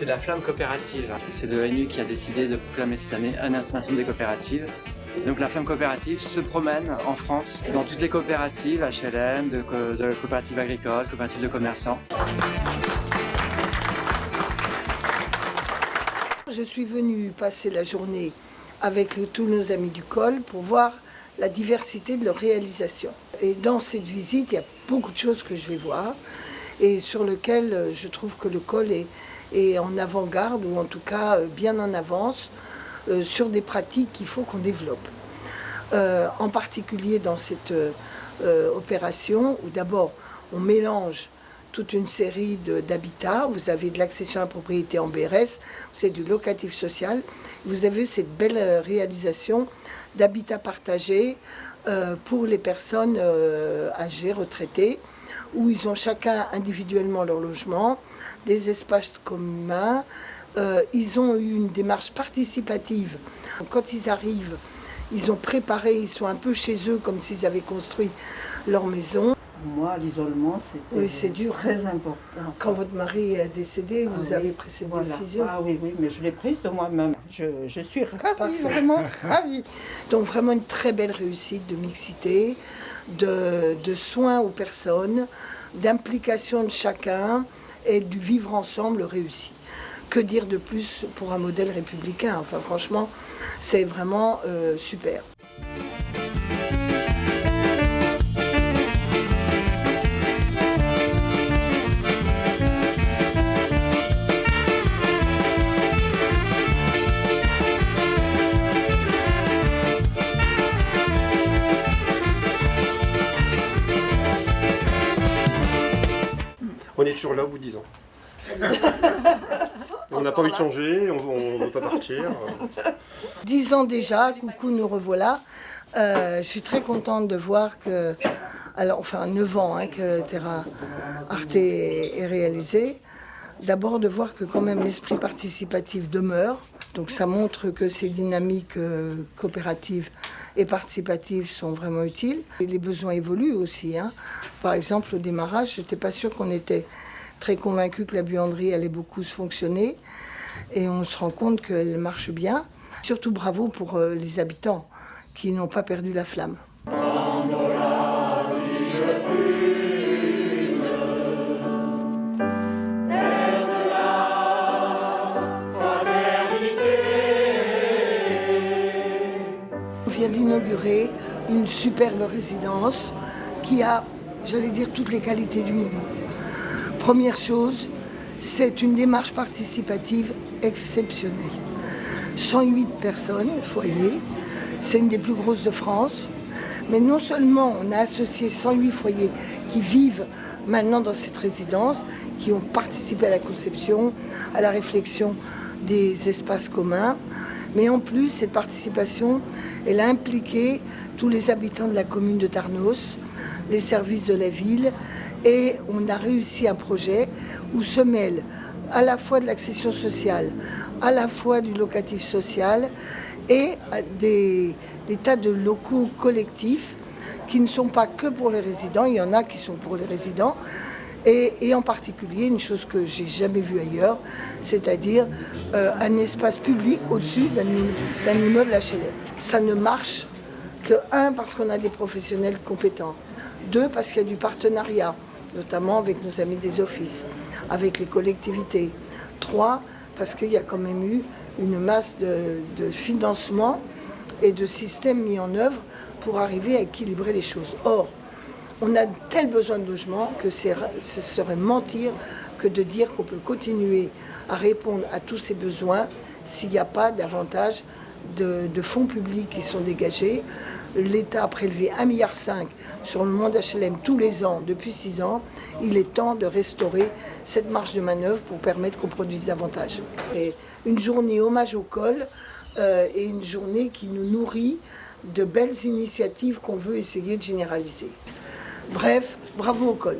la Flamme Coopérative. C'est l'ONU qui a décidé de proclamer cette année Année internationale des coopératives. Donc la Flamme Coopérative se promène en France dans toutes les coopératives, HLM, de coopératives agricoles, coopératives de commerçants. Je suis venue passer la journée avec tous nos amis du col pour voir la diversité de leurs réalisations. Et dans cette visite, il y a beaucoup de choses que je vais voir et sur lesquelles je trouve que le col est en avant-garde ou en tout cas bien en avance sur des pratiques qu'il faut qu'on développe. En particulier dans cette opération où d'abord on mélange toute une série d'habitats. Vous avez de l'accession à la propriété en BRS, vous avez du locatif social, vous avez cette belle réalisation d'habitat partagé pour les personnes âgées, retraitées, où ils ont chacun individuellement leur logement, des espaces communs. Ils ont eu une démarche participative. Quand ils arrivent, ils ont préparé, ils sont un peu chez eux comme s'ils avaient construit leur maison. Moi, l'isolement, c'était oui, c'est dur. Très important. Quand votre mari est décédé, vous avez pris cette décision. Ah oui, mais je l'ai prise de moi-même. Je suis ravie, vraiment ravie. Donc vraiment une très belle réussite de mixité, de soins aux personnes, d'implication de chacun et du vivre ensemble réussi. Que dire de plus pour un modèle républicain? Enfin franchement, c'est vraiment super. On est toujours là au bout de 10 ans. On n'a pas envie de changer, on ne veut pas partir. 10 ans déjà, coucou, nous revoilà. Je suis très contente de voir que, alors, enfin 9 ans que Terra Arte est réalisé. D'abord de voir que quand même l'esprit participatif demeure. Donc ça montre que ces dynamiques coopératives et participatives sont vraiment utiles. Et les besoins évoluent aussi. Par exemple, au démarrage, je n'étais pas sûre qu'on était très convaincus que la buanderie allait beaucoup se fonctionner. Et on se rend compte qu'elle marche bien. Surtout bravo pour les habitants qui n'ont pas perdu la flamme. On vient d'inaugurer une superbe résidence qui a, j'allais dire, toutes les qualités du monde. Première chose, c'est une démarche participative exceptionnelle. 108 personnes, foyers, c'est une des plus grosses de France. Mais non seulement on a associé 108 foyers qui vivent maintenant dans cette résidence, qui ont participé à la conception, à la réflexion des espaces communs, mais en plus, cette participation, elle a impliqué tous les habitants de la commune de Tarnos, les services de la ville, et on a réussi un projet où se mêlent à la fois de l'accession sociale, à la fois du locatif social et des tas de locaux collectifs qui ne sont pas que pour les résidents, il y en a qui sont pour les résidents, et en particulier une chose que j'ai jamais vue ailleurs, c'est-à-dire un espace public au-dessus d'un immeuble HLM. Ça ne marche que, un, parce qu'on a des professionnels compétents, deux, parce qu'il y a du partenariat, notamment avec nos amis des offices, avec les collectivités, trois, parce qu'il y a quand même eu une masse de financement et de systèmes mis en œuvre pour arriver à équilibrer les choses. Or, on a tel besoin de logement que ce serait mentir que de dire qu'on peut continuer à répondre à tous ces besoins s'il n'y a pas davantage de fonds publics qui sont dégagés. L'État a prélevé 1,5 milliard sur le monde HLM tous les ans depuis 6 ans. Il est temps de restaurer cette marge de manœuvre pour permettre qu'on produise davantage. Et une journée hommage au col et une journée qui nous nourrit de belles initiatives qu'on veut essayer de généraliser. Bref, bravo au col.